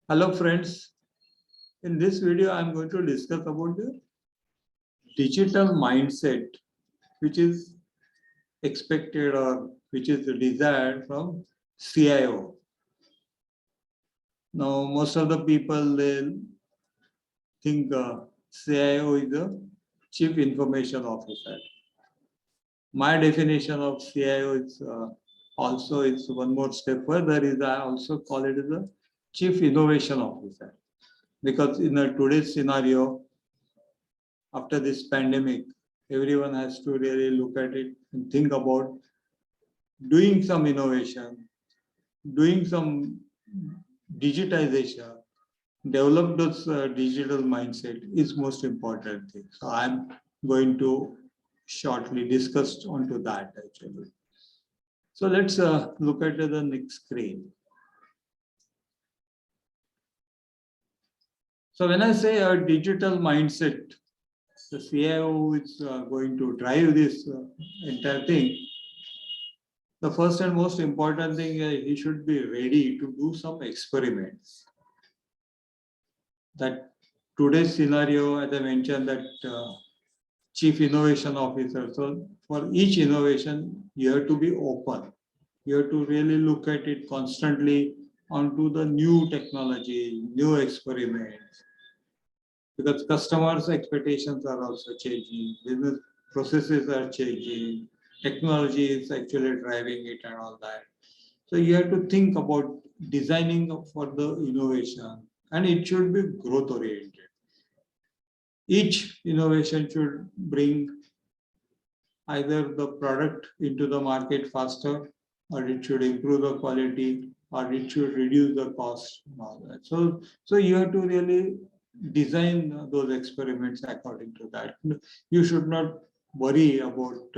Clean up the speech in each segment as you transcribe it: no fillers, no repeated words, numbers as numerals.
Hello friends, in this video I am going to discuss about the digital mindset which is expected or which is desired from CIO. Now most of the people they think CIO is the Chief Information Officer. My definition of CIO is also it's one more step further is I also call it as a Chief Innovation Officer because in a today's scenario after this pandemic, everyone has to really look at it and think about doing some innovation, doing some digitization, develop those digital mindset is most important thing. So I'm going to shortly discuss onto that actually. So let's look at the next screen. So when I say a digital mindset, the CIO is going to drive this entire thing. The first and most important thing, he should be ready to do some experiments. That today's scenario, as I mentioned, that Chief Innovation Officer. So for each innovation, you have to be open. You have to really look at it constantly onto the new technology, new experiments. Because customers' expectations are also changing, business processes are changing, technology is actually driving it and all that. So you have to think about designing for the innovation and it should be growth oriented. Each innovation should bring either the product into the market faster or it should improve the quality or it should reduce the cost and all that. So you have to really design those experiments according to that. You should not worry about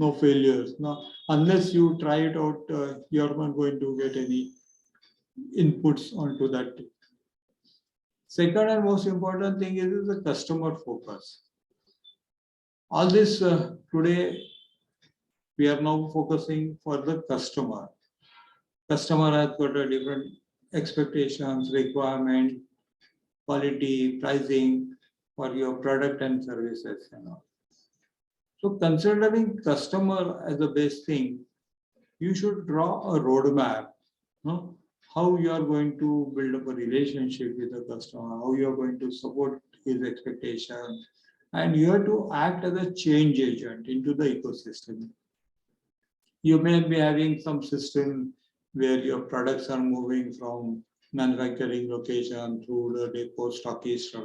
no failures. No, unless you try it out, you're not going to get any inputs onto that. Second and most important thing is the customer focus. All this today we are now focusing for the customer. Customer has got a different expectations, requirement, quality, pricing for your product and services and all. So considering customer as the best thing, you should draw a roadmap, no? How you are going to build up a relationship with the customer, how you are going to support his expectations, and you have to act as a change agent into the ecosystem. You may be having some system where your products are moving from manufacturing location through the depot stockist.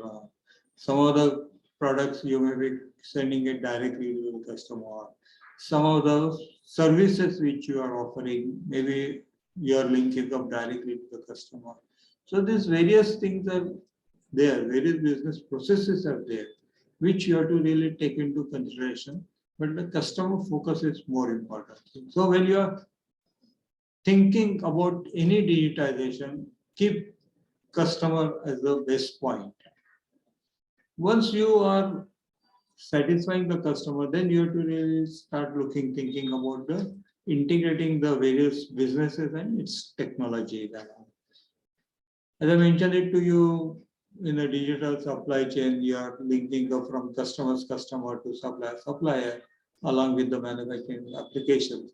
Some of the products you may be sending it directly to the customer. Some of the services which you are offering, maybe you are linking up directly to the customer. So these various things are there, various business processes are there, which you have to really take into consideration. But the customer focus is more important. So when you are thinking about any digitization, keep customer as the best point. Once you are satisfying the customer, then you have to really start thinking about the integrating the various businesses and its technology. As I mentioned it to you, in a digital supply chain, you are linking up from customer to supplier, along with the manufacturing applications.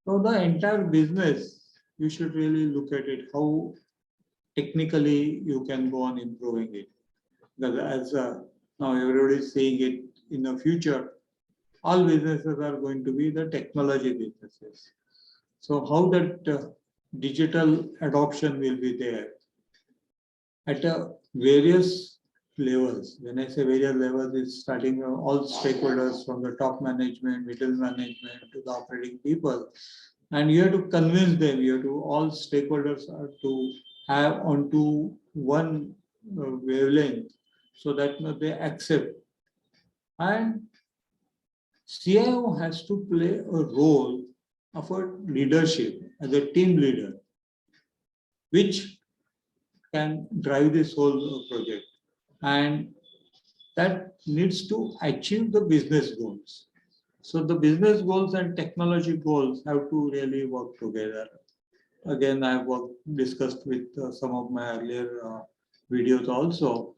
So the entire business, you should really look at it, how technically you can go on improving it. Because as now everybody is saying it in the future, all businesses are going to be the technology businesses. So how that digital adoption will be there at various levels. When I say various levels, it's starting all stakeholders from the top management, middle management to the operating people. And you have to convince them, you have to, all stakeholders are to have onto one wavelength so that they accept. And CIO has to play a role of a leadership as a team leader, which can drive this whole project. And that needs to achieve the business goals. So the business goals and technology goals have to really work together. again, I have discussed with some of my earlier videos also.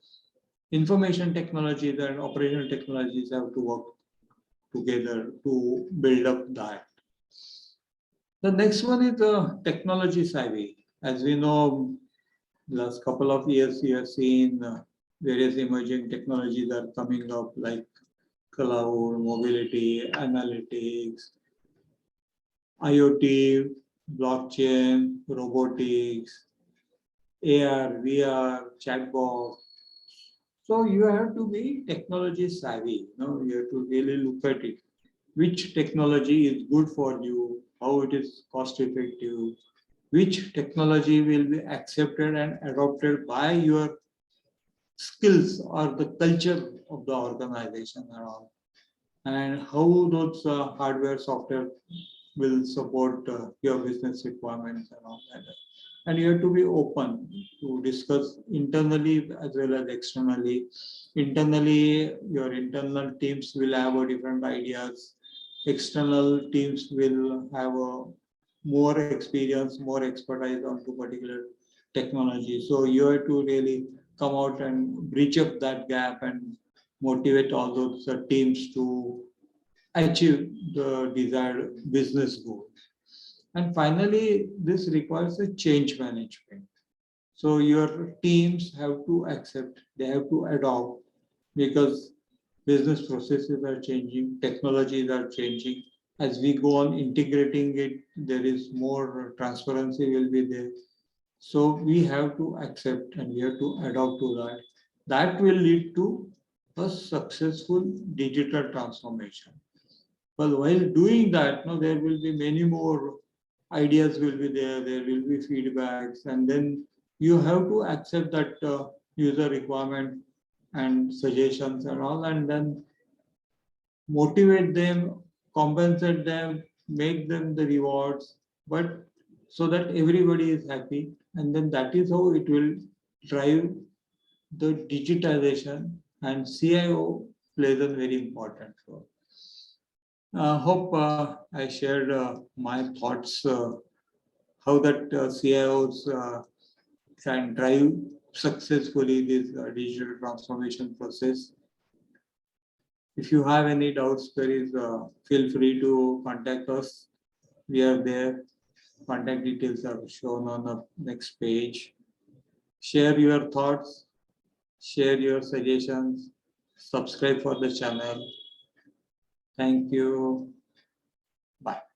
Information technologies and operational technologies have to work together to build up that. The next one is the technology savvy. As we know, last couple of years we have seen various emerging technologies are coming up like cloud, mobility, analytics, IoT, blockchain, robotics, AR, VR, chatbot. So you have to be technology savvy. You have to really look at it. Which technology is good for you, how it is cost effective, which technology will be accepted and adopted by your skills or the culture of the organization and all, and how those hardware software will support your business requirements and all that. And you have to be open to discuss internally as well as externally. Internally, your internal teams will have a different ideas. External teams will have a more experience, more expertise onto particular technology. So you have to really come out and bridge up that gap and motivate all those teams to achieve the desired business goal. And finally, this requires a change management. So your teams have to accept, they have to adopt, because business processes are changing, technologies are changing. As we go on integrating it, there is more transparency will be there. So we have to accept and we have to adopt to that. That will lead to a successful digital transformation. Well, while doing that, there will be many more ideas will be there, there will be feedbacks, and then you have to accept that user requirement and suggestions and all, and then motivate them, compensate them, make them the rewards, but so that everybody is happy, and then that is how it will drive the digitization, and CIO plays a very important role. Hope I shared my thoughts how that CIOs can drive successfully this digital transformation process. If you have any doubts, please feel free to contact us. We are there. Contact details are shown on the next page. Share your thoughts, share your suggestions, subscribe for the channel. Thank you. Bye.